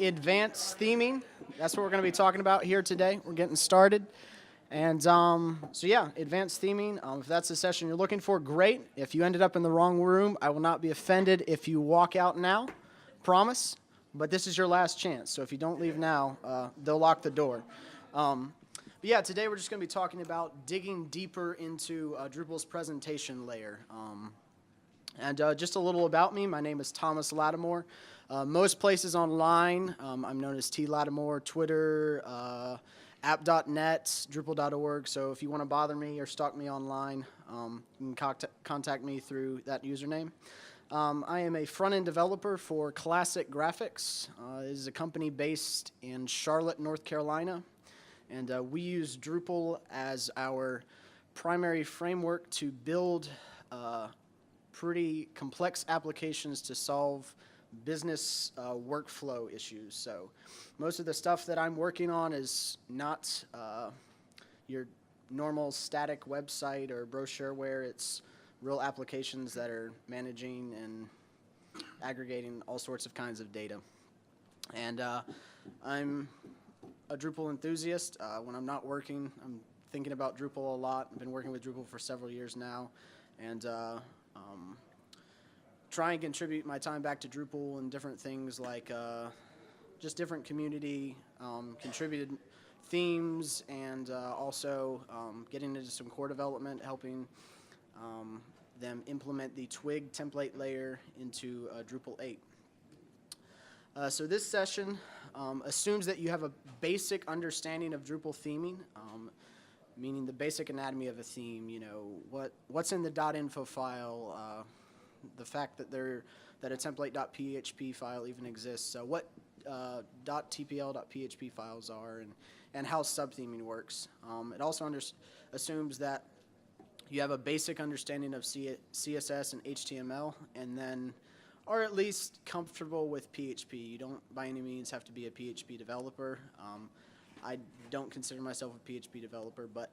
advanced theming. That's what we're going to be talking about here today. We're getting started. And so yeah, advanced theming. If that's the session you're looking for, great. If you ended up in the wrong room, I will not be offended if you walk out now. Promise. But this is your last chance. So if you don't leave now, they'll lock the door. But yeah, today we're just going to be talking about digging deeper into Drupal's presentation layer. And just a little about me. My name is Thomas Lattimore. Most places online, I'm known as T. Lattimore, Twitter, app.net, Drupal.org. So if you want to bother me or stalk me online, you can contact me through that username. I am a front-end developer for Classic Graphics. It is a company based in Charlotte, North Carolina. And we use Drupal as our primary framework to build pretty complex applications to solve business workflow issues. So most of the stuff that I'm working on is not your normal static website or brochureware. It's real applications that are managing and aggregating all sorts of kinds of data. And I'm a Drupal enthusiast. When I'm not working, I'm thinking about Drupal a lot. I've been working with Drupal for several years now, and try and contribute my time back to Drupal and different things like just different community contributed themes, and also getting into some core development, helping them implement the Twig template layer into Drupal 8. So this session assumes that you have a basic understanding of Drupal theming, meaning the basic anatomy of a theme. You know, what's in the .info file, the fact that a template.php file even exists, what .tpl, .php files are, and how subtheming works. It also assumes that you have a basic understanding of CSS and HTML, and then are at least comfortable with PHP. You don't by any means have to be a PHP developer. I don't consider myself a PHP developer, but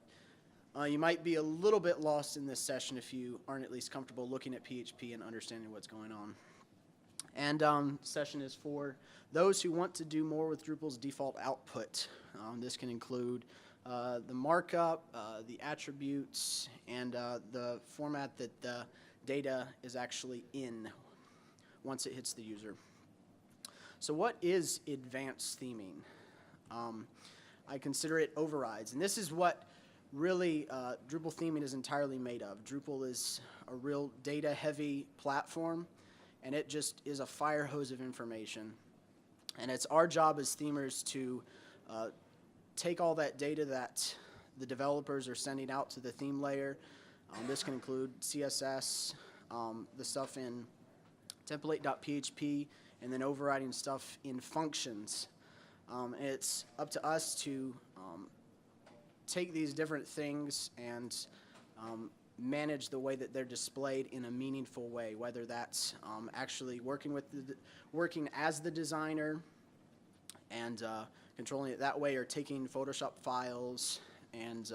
you might be a little bit lost in this session if you aren't at least comfortable looking at PHP and understanding what's going on. And session is for those who want to do more with Drupal's default output. This can include the markup, the attributes, and the format that the data is actually in once it hits the user. So what is advanced theming? I consider it overrides, and this is what really Drupal theming is entirely made of. Drupal is a real data-heavy platform, and it just is a fire hose of information. And it's our job as themers to take all that data that the developers are sending out to the theme layer. This can include CSS, the stuff in template.php, and then overriding stuff in functions. And it's up to us to take these different things and manage the way that they're displayed in a meaningful way, whether that's actually working as the designer and controlling it that way, or taking Photoshop files and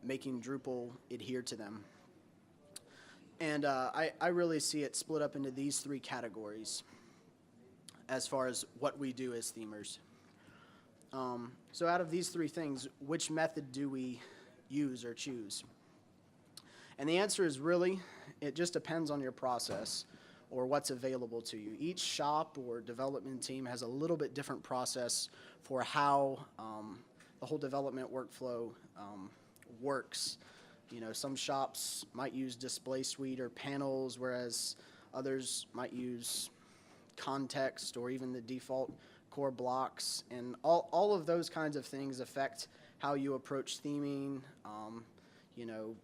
making Drupal adhere to them. And I really see it split up into these three categories as far as what we do as themers. So out of these three things, which method do we use or choose? And the answer is really, it just depends on your process or what's available to you. Each shop or development team has a little bit different process for how the whole development workflow works. You know, some shops might use display suite or panels, whereas others might use context or even the default core blocks, and all of those kinds of things affect how you approach theming. You know,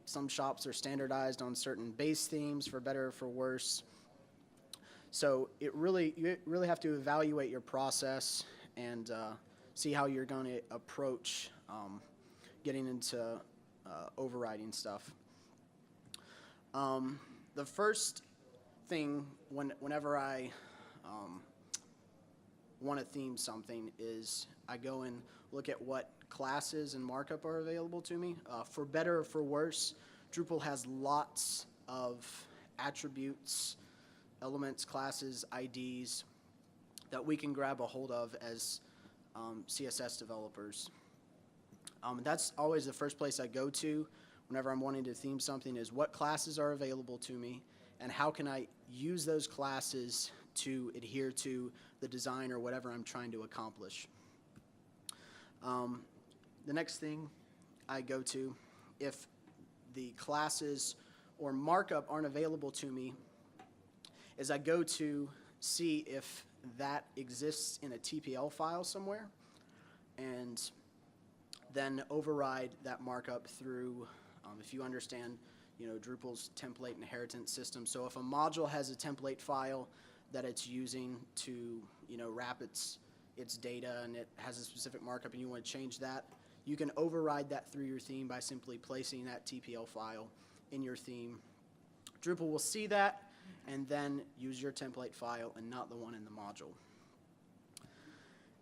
some shops are standardized on certain base themes for better or for worse. So you really have to evaluate your process and see how you're going to approach getting into overriding stuff. The first thing whenever I want to theme something is I go and look at what classes and markup are available to me. For better or for worse, Drupal has lots of attributes, elements, classes, IDs that we can grab a hold of as CSS developers. That's always the first place I go to whenever I'm wanting to theme something, is what classes are available to me and how can I use those classes to adhere to the design or whatever I'm trying to accomplish. The next thing I go to, if the classes or markup aren't available to me, is I go to see if that exists in a TPL file somewhere, and then override that markup through, if you understand, Drupal's template inheritance system. So if a module has a template file that it's using to, wrap its data, and it has a specific markup and you want to change that, you can override that through your theme by simply placing that TPL file in your theme. Drupal will see that and then use your template file and not the one in the module.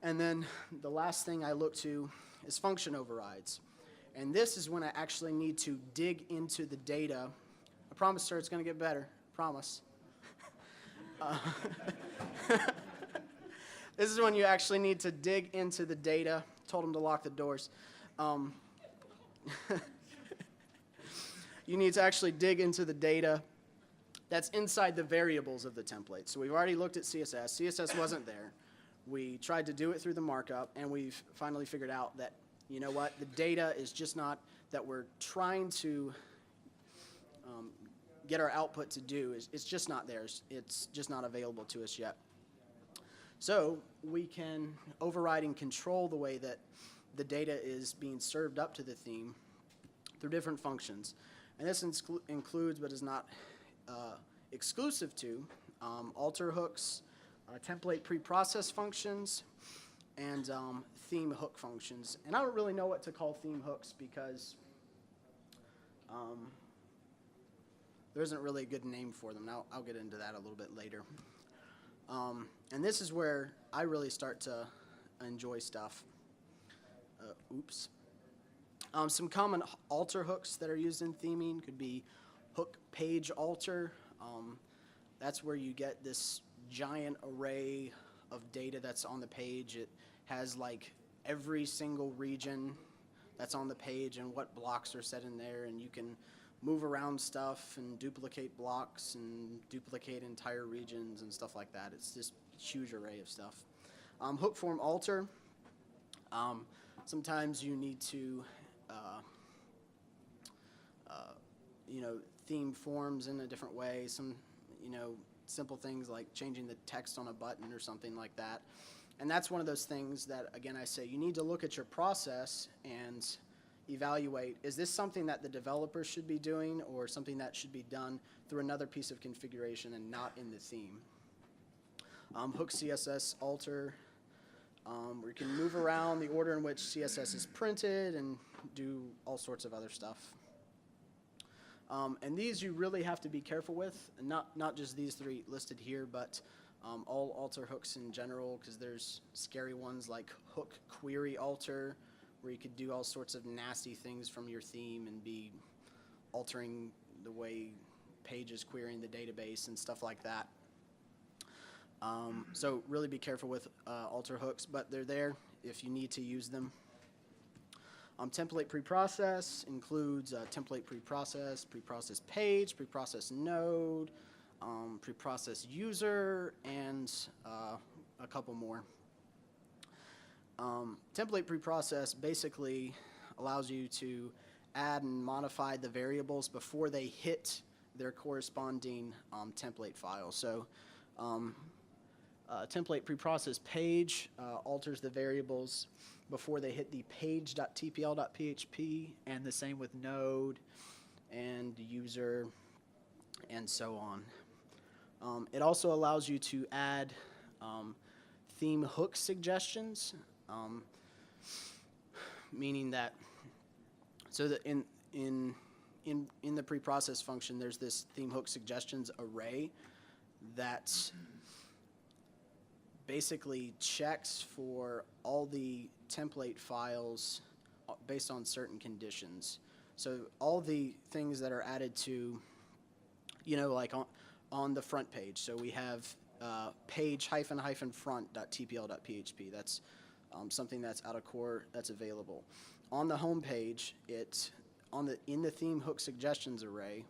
And then the last thing I look to is function overrides. And this is when I actually need to dig into the data. I promise, sir, it's going to get better. Promise. This is when you actually need to dig into the data. Told him to lock the doors. You need to actually dig into the data that's inside the variables of the template. So we've already looked at CSS. CSS wasn't there. We tried to do it through the markup, and we've finally figured out that, you know what, the data is just not, that we're trying to get our output to do, it's just not there. It's just not available to us yet. So we can override and control the way that the data is being served up to the theme through different functions. And this includes, but is not exclusive to, alter hooks, template preprocess functions, and theme hook functions. And I don't really know what to call theme hooks because there isn't really a good name for them. Now I'll get into that a little bit later. And this is where I really start to enjoy stuff. Some common alter hooks that are used in theming could be hook page alter. That's where you get this giant array of data that's on the page. It has like every single region that's on the page and what blocks are set in there, and you can move around stuff and duplicate blocks and duplicate entire regions and stuff like that. It's this huge array of stuff. Hook form alter. Sometimes you need to theme forms in a different way. Some, simple things like changing the text on a button or something like that. And that's one of those things that, again, I say you need to look at your process and evaluate, is this something that the developer should be doing or something that should be done through another piece of configuration and not in the theme. Hook CSS alter, where you can move around the order in which CSS is printed and do all sorts of other stuff. And these you really have to be careful with, and not just these three listed here, but all alter hooks in general, because there's scary ones like hook query alter, where you could do all sorts of nasty things from your theme and be altering the way pages querying the database and stuff like that. So really be careful with alter hooks, but they're there if you need to use them. Template preprocess includes template preprocess, preprocess page, preprocess node, preprocess user, and a couple more. Template preprocess basically allows you to add and modify the variables before they hit their corresponding template file. So template preprocess page alters the variables before they hit the page.tpl.php, and the same with node and user and so on. It also allows you to add theme hook suggestions, meaning that, so that in the preprocess function, there's this theme hook suggestions array that basically checks for all the template files based on certain conditions. So all the things that are added to, like on the front page. So we have page-front.tpl.php. That's something that's out of core that's available. On the home page, in the theme hook suggestions array,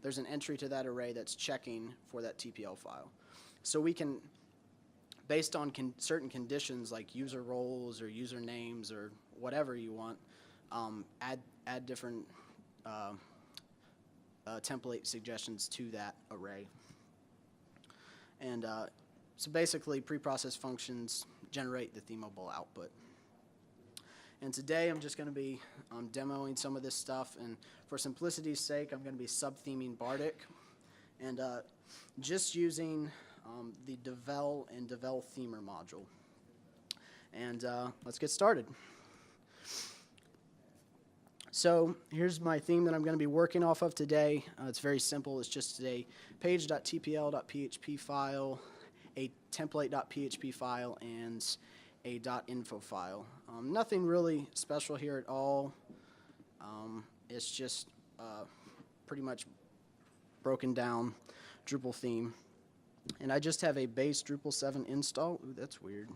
there's an entry to that array that's checking for that TPL file. So we can, based on certain conditions like user roles or user names or whatever you want, add different template suggestions to that array. And so basically, preprocess functions generate the themable output. And today I'm just going to be demoing some of this stuff, and for simplicity's sake, I'm going to be sub-theming Bardic and just using the Devel and Devel Themer module. And let's get started. So here's my theme that I'm going to be working off of today. It's very simple. It's just a page.tpl.php file, a template.php file, and a .info file. Nothing really special here at all. It's just pretty much broken down Drupal theme. And I just have a base Drupal 7 install. Ooh, that's weird.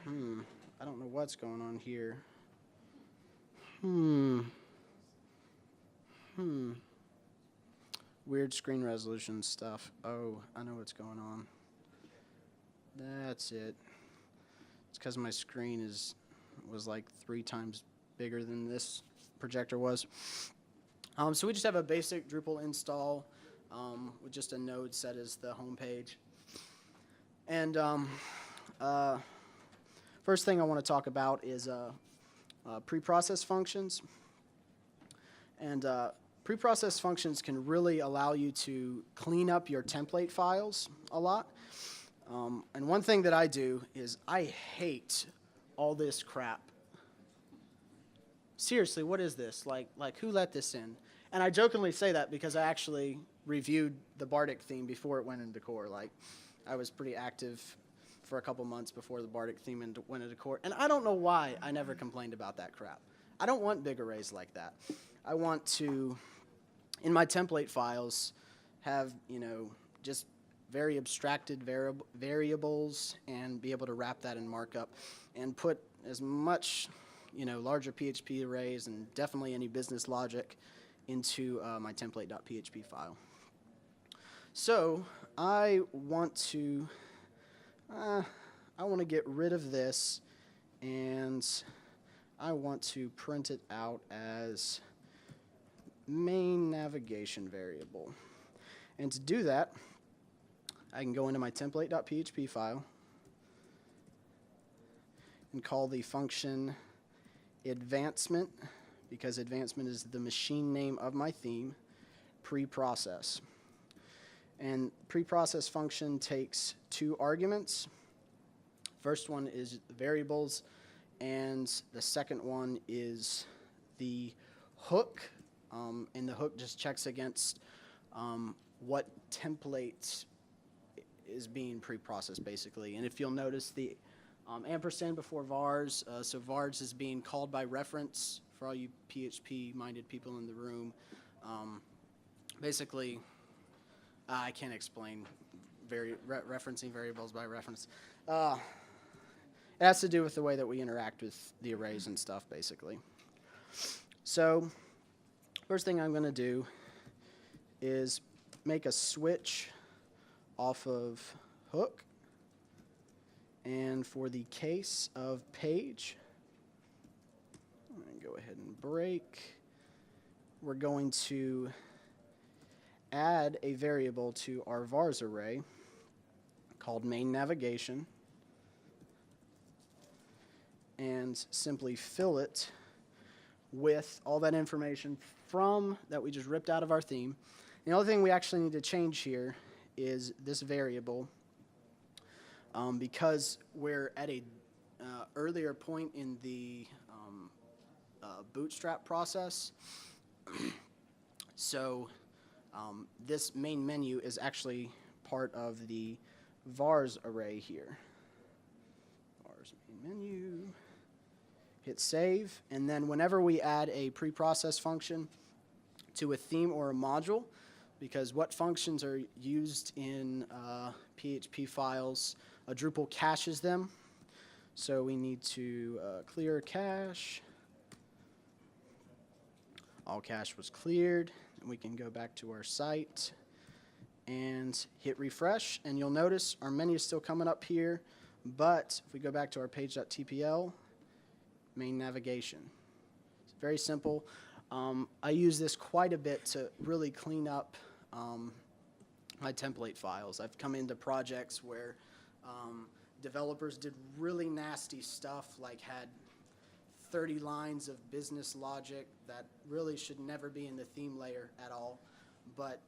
I don't know what's going on here. Weird screen resolution stuff. Oh, I know what's going on. That's it. It's because my screen was like 3 times bigger than this projector was. So we just have a basic Drupal install with just a node set as the home page. And first thing I want to talk about is preprocess functions. And preprocess functions can really allow you to clean up your template files a lot. And one thing that I do is I hate all this crap. Seriously, what is this? Like who let this in? And I jokingly say that because I actually reviewed the Bardic theme before it went into core. Like, I was pretty active for a couple months before the Bardic theme went into core. And I don't know why I never complained about that crap. I don't want big arrays like that. I want to, in my template files, have, just very abstracted variables and be able to wrap that in markup and put as much, larger PHP arrays and definitely any business logic into my template.php file. So I want to get rid of this, and I want to print it out as main navigation variable. And to do that, I can go into my template.php file and call the function advancement, because advancement is the machine name of my theme, preprocess. And preprocess function takes 2 arguments. First one is variables, and the second one is the hook. And the hook just checks against what template is being preprocessed, basically. And if you'll notice the ampersand before vars, so vars is being called by reference for all you PHP-minded people in the room. Basically, I can't explain referencing variables by reference. It has to do with the way that we interact with the arrays and stuff, basically. So first thing I'm going to do is make a switch off of hook. And for the case of page, I'm going to go ahead and break. We're going to add a variable to our vars array called main navigation and simply fill it with all that information that we just ripped out of our theme. The only thing we actually need to change here is this variable, because we're at a earlier point in the bootstrap process. So this main menu is actually part of the vars array here. Vars main menu. Hit save, and then whenever we add a preprocess function to a theme or a module, because what functions are used in PHP files, Drupal caches them. So we need to clear cache. All cache was cleared, and we can go back to our site and hit refresh, and you'll notice our menu is still coming up here, but if we go back to our page.tpl, main navigation. It's very simple. I use this quite a bit to really clean up my template files. I've come into projects where developers did really nasty stuff, like had 30 lines of business logic that really should never be in the theme layer at all, but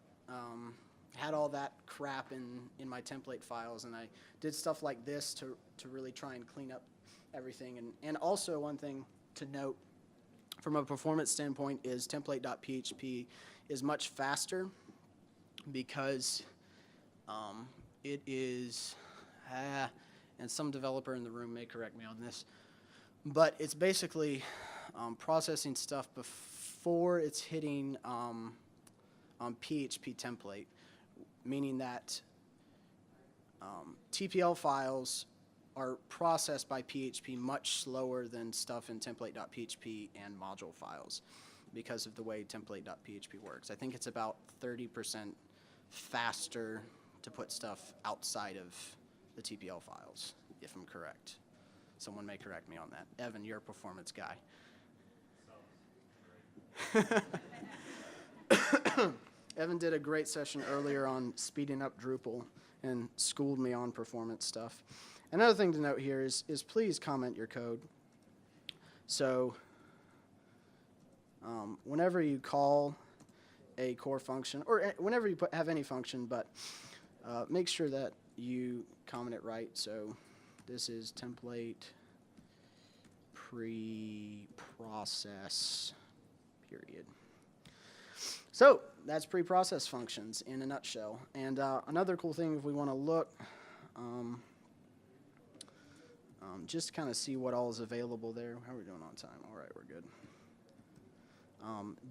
had all that crap in my template files, and I did stuff like this to really try and clean up everything. And also one thing to note from a performance standpoint is template.php is much faster because it is, and some developer in the room may correct me on this, but it's basically processing stuff before it's hitting PHP template, meaning that TPL files are processed by PHP much slower than stuff in template.php and module files because of the way template.php works. I think it's about 30% faster to put stuff outside of the TPL files, if I'm correct. Someone may correct me on that. Evan, you're a performance guy. Evan did a great session earlier on speeding up Drupal and schooled me on performance stuff. Another thing to note here is please comment your code. So whenever you call a core function, or whenever you have any function, but make sure that you comment it right. So this is template preprocess period. So that's preprocess functions in a nutshell. And another cool thing, if we want to look, just kind of see what all is available there. How are we doing on time? All right, we're good.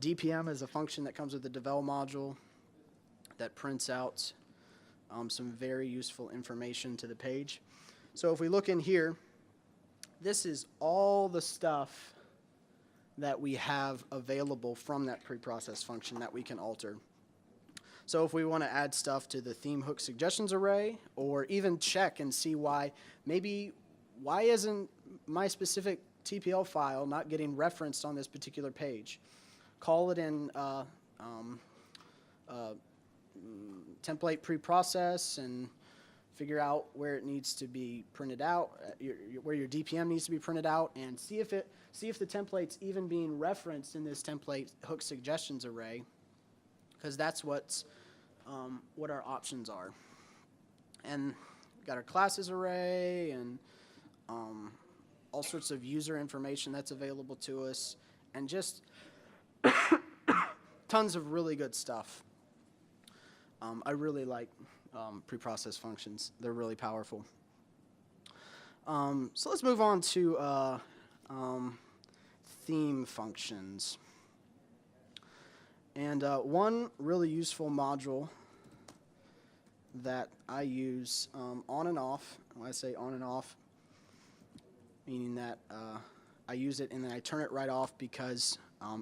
DPM is a function that comes with the devel module that prints out some very useful information to the page. So if we look in here, this is all the stuff that we have available from that preprocess function that we can alter. So if we want to add stuff to the theme hook suggestions array, or even check and see why isn't my specific TPL file not getting referenced on this particular page, call it in template preprocess and figure out where it needs to be printed out, where your DPM needs to be printed out, and see if the template's even being referenced in this template hook suggestions array, because that's what our options are. And we've got our classes array and all sorts of user information that's available to us, and just tons of really good stuff. I really like preprocess functions. They're really powerful. So let's move on to theme functions. And one really useful module that I use on and off, when I say on and off, meaning that I use it and then I turn it right off because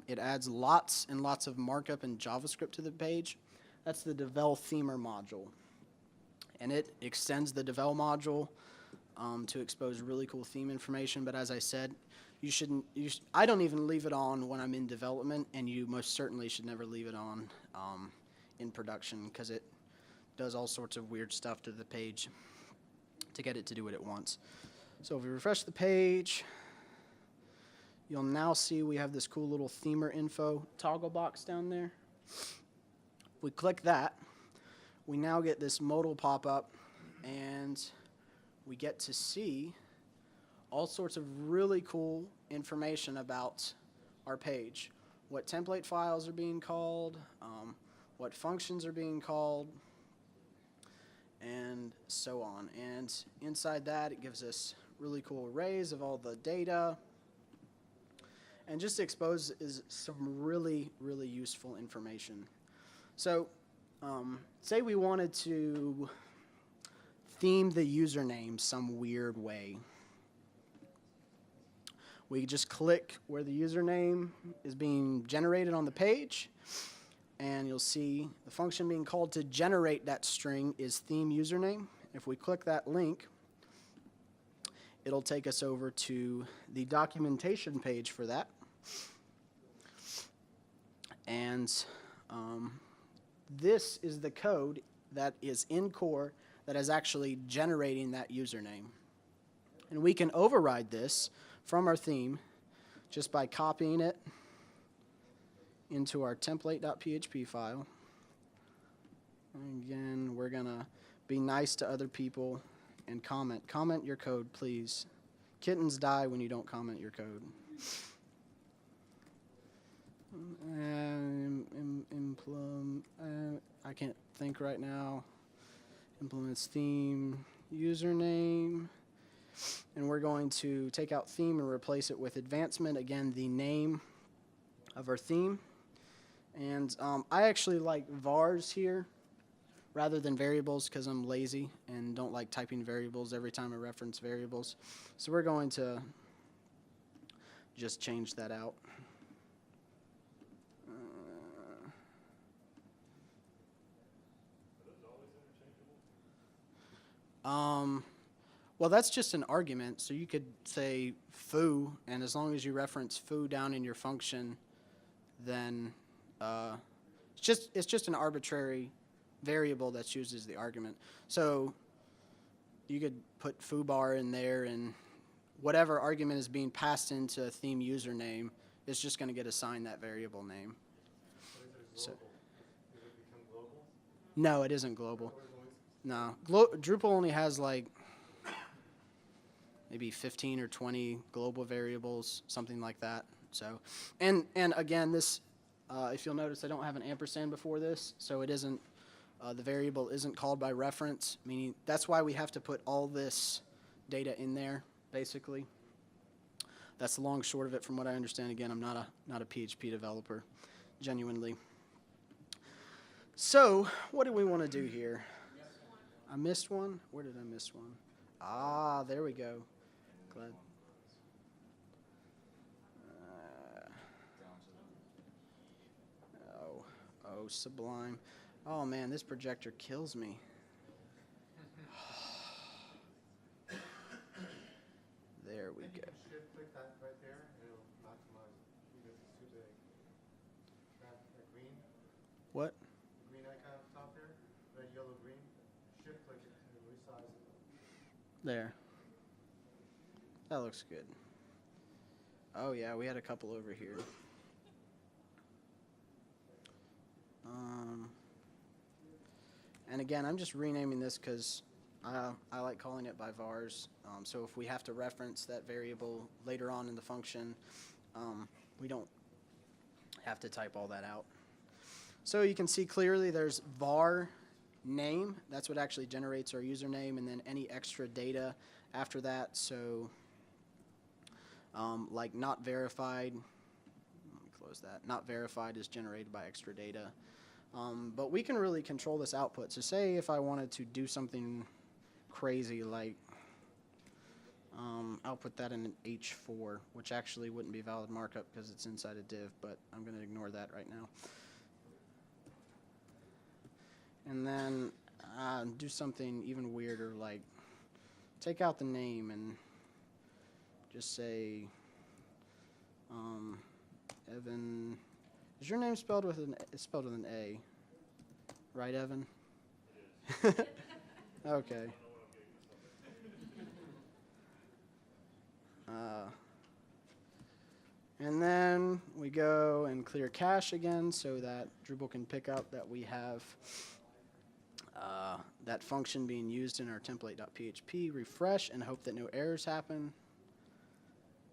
it adds lots and lots of markup and JavaScript to the page. That's the devel themer module. And it extends the devel module to expose really cool theme information. But as I said, I don't even leave it on when I'm in development, and you most certainly should never leave it on in production, because it does all sorts of weird stuff to the page to get it to do what it wants. So if we refresh the page, you'll now see we have this cool little themer info toggle box down there. If we click that, we now get this modal pop-up, and we get to see all sorts of really cool information about our page. What template files are being called, what functions are being called, and so on. And inside that, it gives us really cool arrays of all the data, and just exposes some really, really useful information. So Say we wanted to theme the username some weird way. We just click where the username is being generated on the page, and you'll see the function being called to generate that string is theme username. If we click that link, it'll take us over to the documentation page for that. And this is the code that is in core that is actually generating that username. And we can override this from our theme just by copying it into our template.php file. And again, we're going to be nice to other people and comment. Comment your code, please. Kittens die when you don't comment your code. I can't think right now. Implements theme username. And we're going to take out theme and replace it with advancement. Again, the name of our theme. And I actually like vars here rather than variables because I'm lazy and don't like typing variables every time I reference variables. So we're going to just change that out. Well, that's just an argument, so you could say foo, and as long as you reference foo down in your function, then it's just an arbitrary variable that's used as the argument. So you could put foobar in there, and whatever argument is being passed into a theme username is just going to get assigned that variable name. So, does it become global? No, it isn't global. No, Drupal only has like maybe 15 or 20 global variables, something like that. So, and again, this, if you'll notice, I don't have an ampersand before this, so it isn't, the variable isn't called by reference, meaning that's why we have to put all this data in there, basically. That's the long short of it from what I understand. Again, I'm not a PHP developer, genuinely. So, what do we want to do here? I missed one? Where did I miss one? Ah, there we go. Glad. Oh, Sublime. Oh man, this projector kills me. There we go. Shift click that right there, and it'll maximize because it's too big. That green. What? The green icon up top there, red, yellow, green. Shift click it and resize it. There. That looks good. Oh yeah, we had a couple over here. And again, I'm just renaming this because I like calling it by vars. So if we have to reference that variable later on in the function, we don't have to type all that out. So you can see clearly there's var name. That's what actually generates our username, and then any extra data after that. So like not verified, let me close that. Not verified is generated by extra data. But we can really control this output. So say if I wanted to do something crazy like I'll put that in an H4, which actually wouldn't be valid markup because it's inside a div, but I'm going to ignore that right now. And then do something even weirder, like take out the name and just say Evan. Is your name spelled with it's spelled with an A, right, Evan? Okay. And then we go and clear cache again so that Drupal can pick up that we have that function being used in our template.php. Refresh and hope that no errors happen.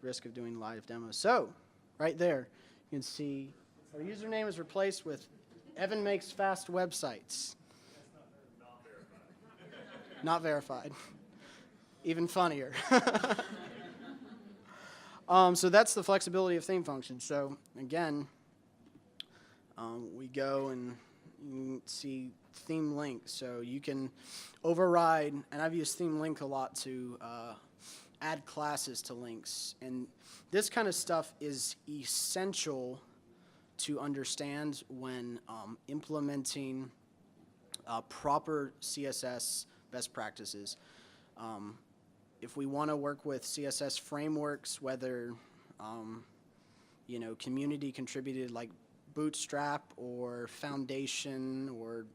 Risk of doing live demos. So, right there, you can see our username is replaced with Evan makes fast websites. Not verified. Even funnier. So that's the flexibility of theme functions. So again, we go and you can see theme link. So you can override, and I've used theme link a lot to add classes to links. And this kind of stuff is essential to understand when implementing proper CSS best practices. If we want to work with CSS frameworks, whether community contributed like Bootstrap or Foundation or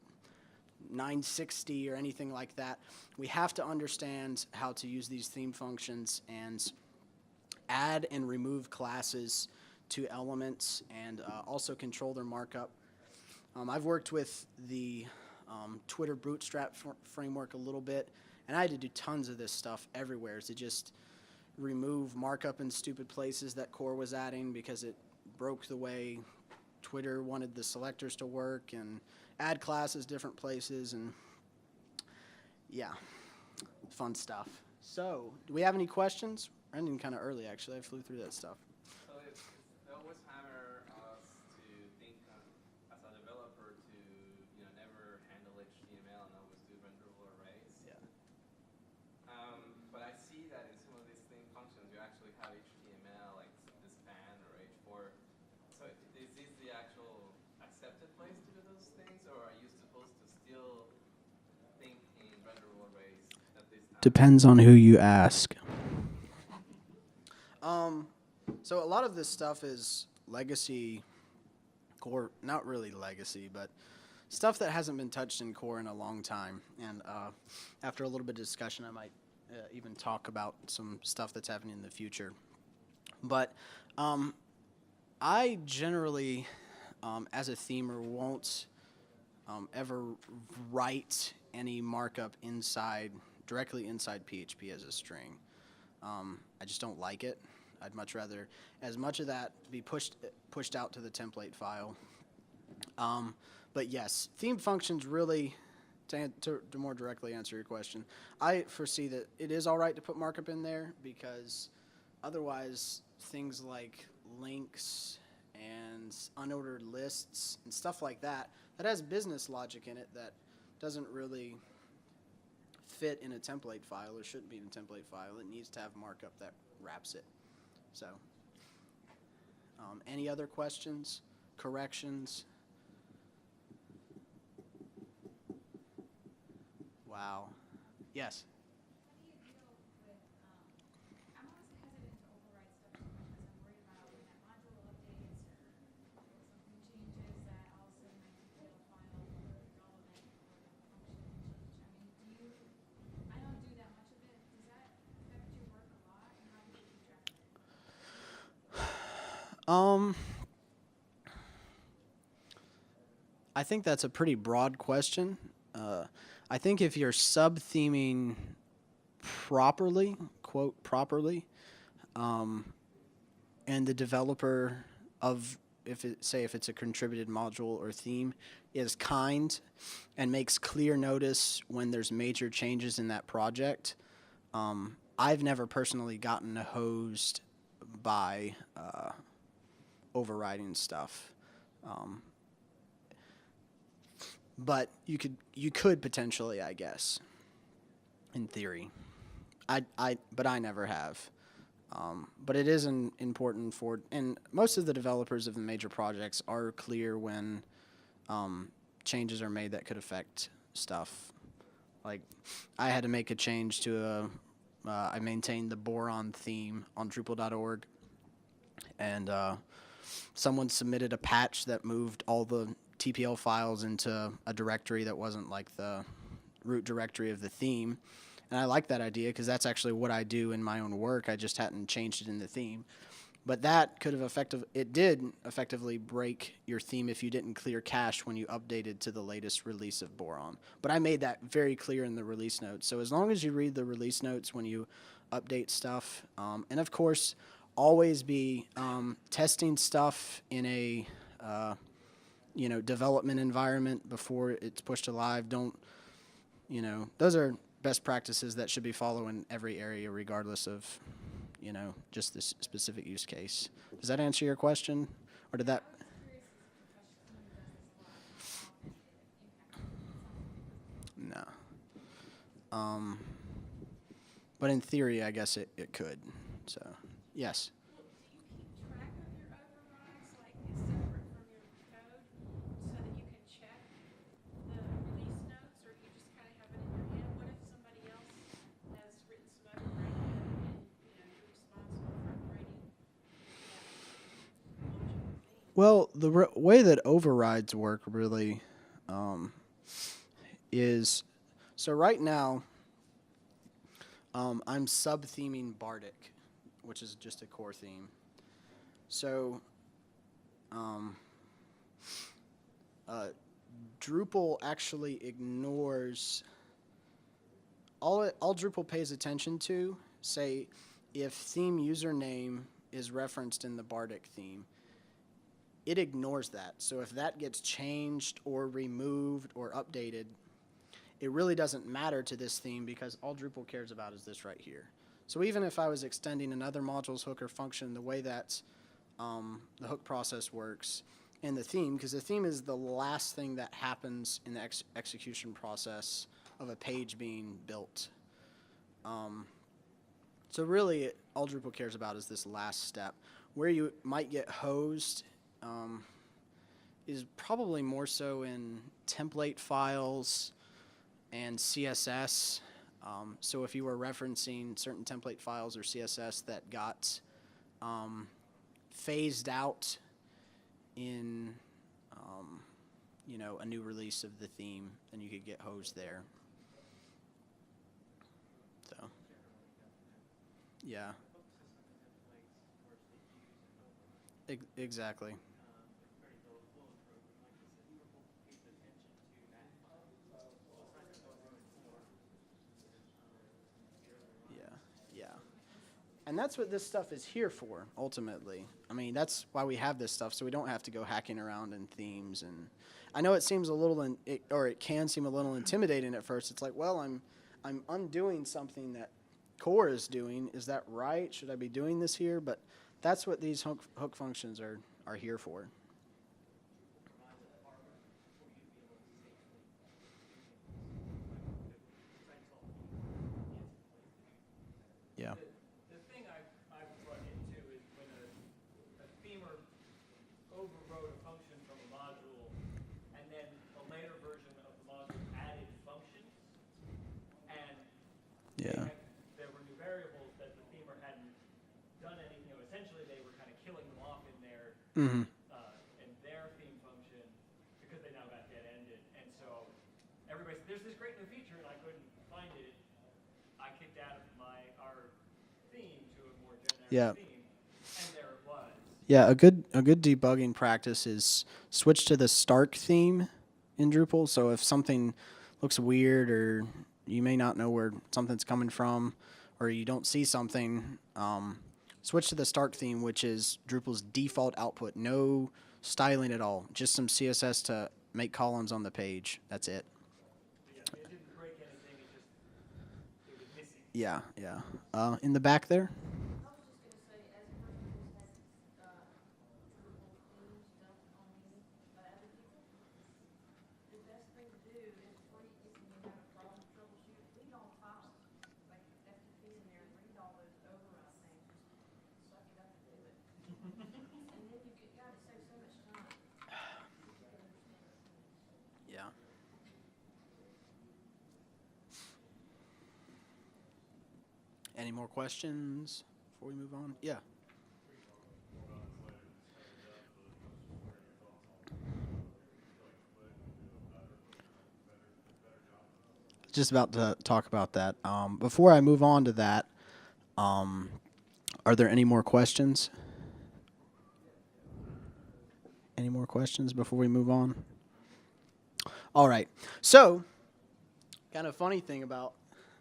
960 or anything like that, we have to understand how to use these theme functions and add and remove classes to elements, and also control their markup. I've worked with the Twitter Bootstrap framework a little bit, and I had to do tons of this stuff everywhere to just remove markup in stupid places that Core was adding because it broke the way Twitter wanted the selectors to work, and add classes different places, and yeah, fun stuff. So, do we have any questions? We're ending kind of early, actually. I flew through that stuff. So it's always hammer us to think as a developer to never handle HTML and always do renderable arrays. Yeah. But I see that in some of these theme functions you actually have HTML like the span or H4. So is this the actual accepted place to do those things, or are you supposed to still think in renderable arrays at this time? Depends on who you ask. So a lot of this stuff is legacy Core, not really legacy, but stuff that hasn't been touched in Core in a long time. And after a little bit of discussion, I might even talk about some stuff that's happening in the future. But I generally, as a themer, won't ever write any markup directly inside PHP as a string. I just don't like it. I'd much rather, as much of that be pushed out to the template file. But yes, theme functions really, to more directly answer your question, I foresee that it is all right to put markup in there, because otherwise things like links and unordered lists and stuff like that has business logic in it that doesn't really fit in a template file, or shouldn't be in a template file. It needs to have markup that wraps it. So, any other questions, corrections? Wow. Yes. I'm always hesitant to override stuff too much because I'm worried about when that module updates or something changes that all of a sudden my DCATL file will be relevant for the function change. I don't do that much of it. Does that affect your work a lot, and how do you keep track of it? I think that's a pretty broad question. I think if you're sub-theming properly, quote properly, and the developer of, if it's a contributed module or theme, is kind and makes clear notice when there's major changes in that project, I've never personally gotten hosed by overriding stuff. But you could potentially, I guess, in theory. But I never have. But it is important for, and most of the developers of the major projects are clear when changes are made that could affect stuff. Like, I had to make a change to I maintained the Boron theme on Drupal.org, and someone submitted a patch that moved all the TPL files into a directory that wasn't like the root directory of the theme. And I like that idea because that's actually what I do in my own work. I just hadn't changed it in the theme. But that could have did effectively break your theme if you didn't clear cache when you updated to the latest release of Boron. But I made that very clear in the release notes. So as long as you read the release notes when you update stuff, and of course, always be testing stuff in a development environment before it's pushed to live. Those are best practices that should be followed in every area, regardless of, just this specific use case. Does that answer your question? Or did that? I was curious as a professional, someone who does this a lot, how often But in theory, I guess it could. So, yes. Well, do you keep track of your overrides, like separate from your code, so that you can check the release notes, or do you just kind of have it in your head? What if somebody else has written some override code and, you're responsible for upgrading that module theme? Well, the way that overrides work really is, so right now I'm sub-theming Bardic, which is just a core theme. So Drupal actually ignores all Drupal pays attention to, say, if theme username is referenced in the Bardic theme, it ignores that. So if that gets changed or removed or updated, it really doesn't matter to this theme because all Drupal cares about is this right here. So even if I was extending another module's hook or function, the way that the hook process works in the theme, because the theme is the last thing that happens in the execution process of a page being built. So really, all Drupal cares about is this last step. Where you might get hosed is probably more so in template files and CSS. So if you were referencing certain template files or CSS that got phased out in a new release of the theme, then you could get hosed there. So yeah. Exactly. Yeah. And that's what this stuff is here for, ultimately. I mean, that's why we have this stuff, so we don't have to go hacking around in themes. And I know it seems a little, it can seem a little intimidating at first. It's like, well, I'm undoing something that core is doing. Is that right? Should I be doing this here? But that's what these hook functions are here for. Yeah. The thing I've run into is when a themer overrode a function from a module, and then a later version of the module added functions, and there were new variables that the themer hadn't done anything. Essentially, they were kind of killing them off in their in their theme function because they now got dead-ended. And so everybody said, "There's this great new feature," and I couldn't find it. I kicked out of our theme to a more generic theme, and there it was. Yeah, a good debugging practice is switch to the Stark theme in Drupal. So if something looks weird or you may not know where something's coming from or you don't see something, switch to the Stark theme, which is Drupal's default output. No styling at all. Just some CSS to make columns on the page. That's it. Yeah, it didn't break anything. It was missing. Yeah. In the back there? I was just gonna say, as a person who's had Drupal themes dumped on me by other people, the best thing to do is before you have a problem troubleshoot, read all the files, like FTP in there, and read all those override things. Just suck it up and do it. And then God, it saves so much time. Yeah. Any more questions before we move on? Yeah. Just about to talk about that. Before I move on to that, are there any more questions? Any more questions before we move on? All right. So, kind of funny thing about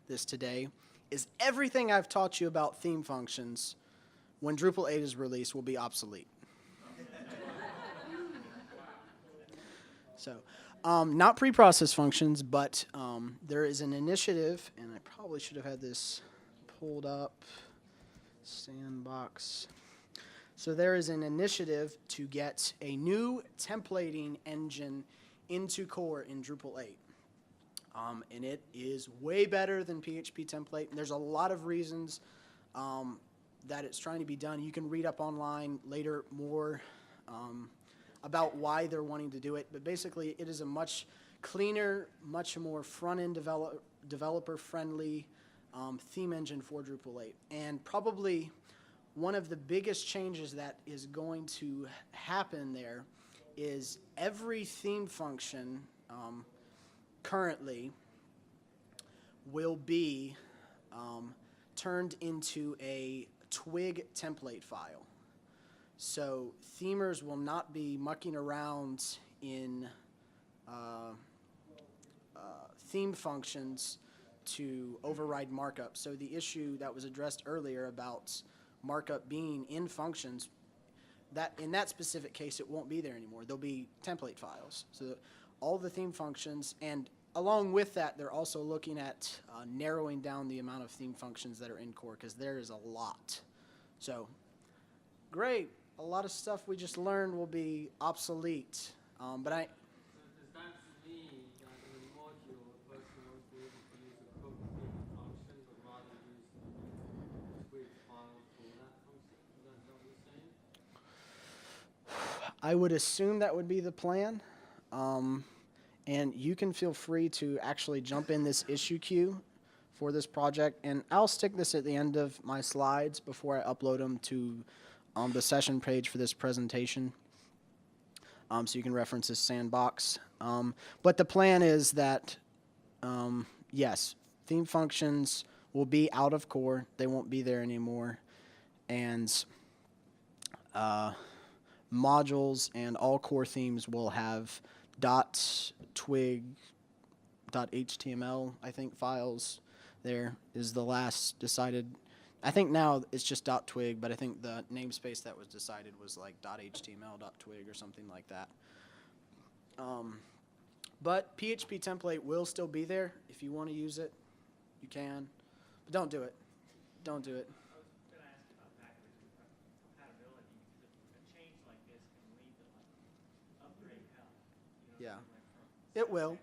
this today is everything I've taught you about theme functions when Drupal 8 is released will be obsolete. So, not preprocess functions, but there is an initiative, and I probably should have had this pulled up, sandbox. So there is an initiative to get a new templating engine into core in Drupal 8. And it is way better than PHP template. And there's a lot of reasons that it's trying to be done. You can read up online later more about why they're wanting to do it. But basically, it is a much cleaner, much more front-end developer-friendly theme engine for Drupal 8. And probably one of the biggest changes that is going to happen there is every theme function currently will be turned into a Twig template file. So themers will not be mucking around in theme functions to override markup. So the issue that was addressed earlier about markup being in functions, that in that specific case it won't be there anymore. There'll be template files. So all the theme functions, and along with that, they're also looking at narrowing down the amount of theme functions that are in core, because there is a lot. So, great. A lot of stuff we just learned will be obsolete. But I... So does that mean that in the module, a person won't be able to use a code function, but rather use the Twig file for that function? Is that what you're saying? I would assume that would be the plan. And you can feel free to actually jump in this issue queue for this project. And I'll stick this at the end of my slides before I upload them to the session page for this presentation. So you can reference this sandbox. But the plan is that, yes, theme functions will be out of core. They won't be there anymore. And modules and all core themes will have .twig, .html, I think, files. There is the last decided. I think now it's just .twig, but I think the namespace that was decided was like .html, .twig, or something like that. But PHP template will still be there. If you want to use it, you can. But don't do it. Don't do it. I was going to ask about backwards compatibility, because a change like this can lead to like upgrade hell. You know, Yeah. like from It will.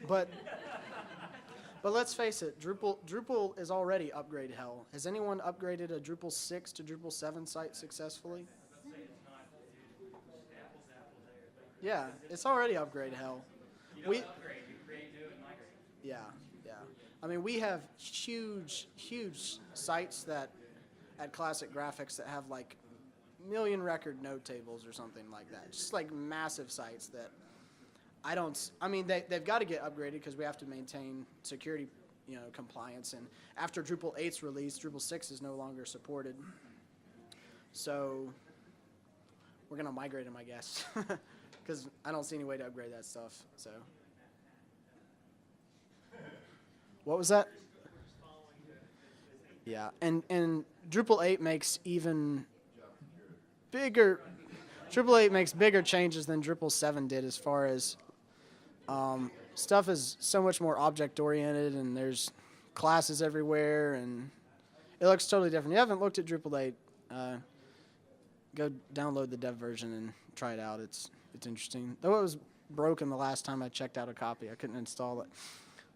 But let's face it, Drupal is already upgrade hell. Has anyone upgraded a Drupal 6 to Drupal 7 site successfully? Yeah, it's already upgrade hell. you don't upgrade, you create new and migrate. Yeah, yeah. I mean, we have huge sites that at Classic Graphics that have like million record node tables or something like that. Just like massive sites that I mean, they've got to get upgraded because we have to maintain security, compliance. And after Drupal 8's release, Drupal 6 is no longer supported. So we're going to migrate them, I guess, because I don't see any way to upgrade that stuff. So what was that? Yeah, and Drupal 8 makes even bigger. Drupal 8 makes bigger changes than Drupal 7 did as far as stuff is so much more object-oriented, and there's classes everywhere, and it looks totally different. You haven't looked at Drupal 8, go download the dev version and try it out. It's interesting. Though it was broken the last time I checked out a copy. I couldn't install it.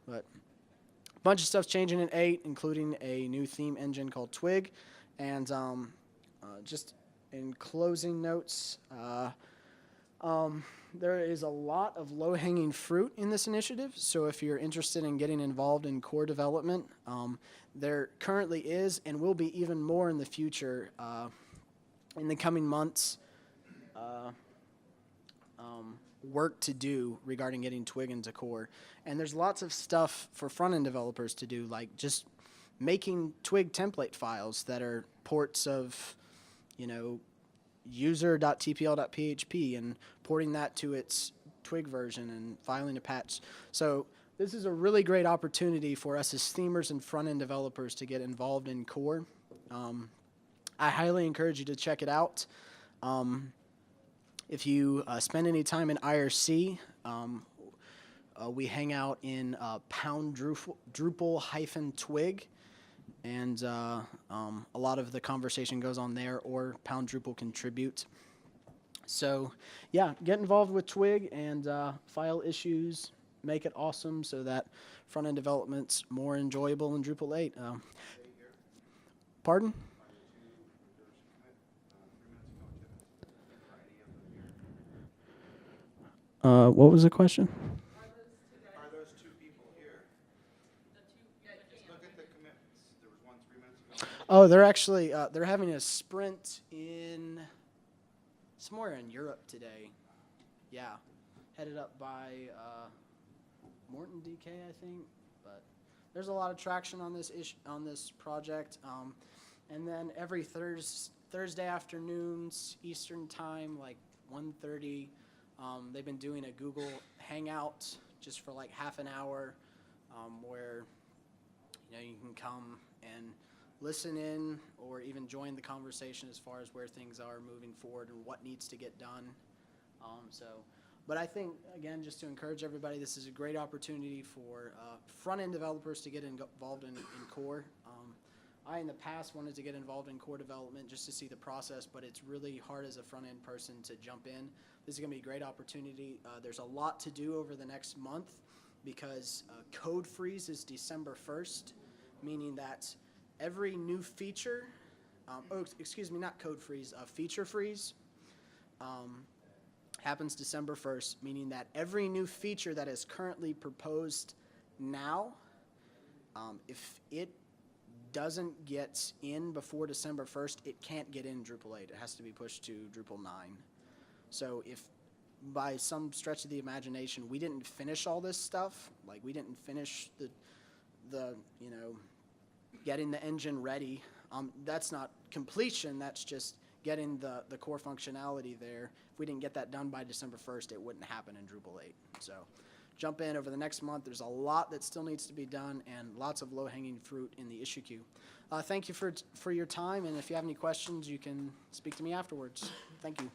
But a bunch of stuff's changing in 8, including a new theme engine called Twig. And just in closing notes, there is a lot of low-hanging fruit in this initiative, so if you're interested in getting involved in core development, there currently is and will be even more in the future in the coming months work to do regarding getting Twig into core. And there's lots of stuff for front-end developers to do, like just making Twig template files that are ports of, user.tpl.php and porting that to its Twig version and filing a patch. So this is a really great opportunity for us as themers and front-end developers to get involved in core. I highly encourage you to check it out. If you spend any time in IRC, we hang out in pound Drupal-Twig. And a lot of the conversation goes on there, or pound Drupal contribute. So, yeah, get involved with Twig and file issues, make it awesome so that front-end development's more enjoyable in Drupal 8. Pardon? What was the question? Are those two people here? Just look at the commitments. There was one 3 minutes ago. Oh, they're actually they're having a sprint in somewhere in Europe today. Yeah, headed up by Morton DK, I think. But there's a lot of traction on this on this project. And then every Thursday afternoons Eastern time, like 1:30, they've been doing a Google Hangout just for like half an hour, where you can come and listen in or even join the conversation as far as where things are moving forward and what needs to get done. But I think, again, just to encourage everybody, this is a great opportunity for front-end developers to get involved in core. I, in the past, wanted to get involved in core development just to see the process, but it's really hard as a front-end person to jump in. This is going to be a great opportunity. There's a lot to do over the next month because code freeze is December 1st, meaning that every new feature, not code freeze, feature freeze, happens December 1st, meaning that every new feature that is currently proposed now, if it doesn't get in before December 1st, it can't get in Drupal 8. It has to be pushed to Drupal 9. So if by some stretch of the imagination we didn't finish all this stuff, like we didn't finish the getting the engine ready, that's not completion, that's just getting the core functionality there. If we didn't get that done by December 1st, it wouldn't happen in Drupal 8. So jump in over the next month. There's a lot that still needs to be done and lots of low-hanging fruit in the issue queue. Thank you for your time, and if you have any questions, you can speak to me afterwards. Thank you.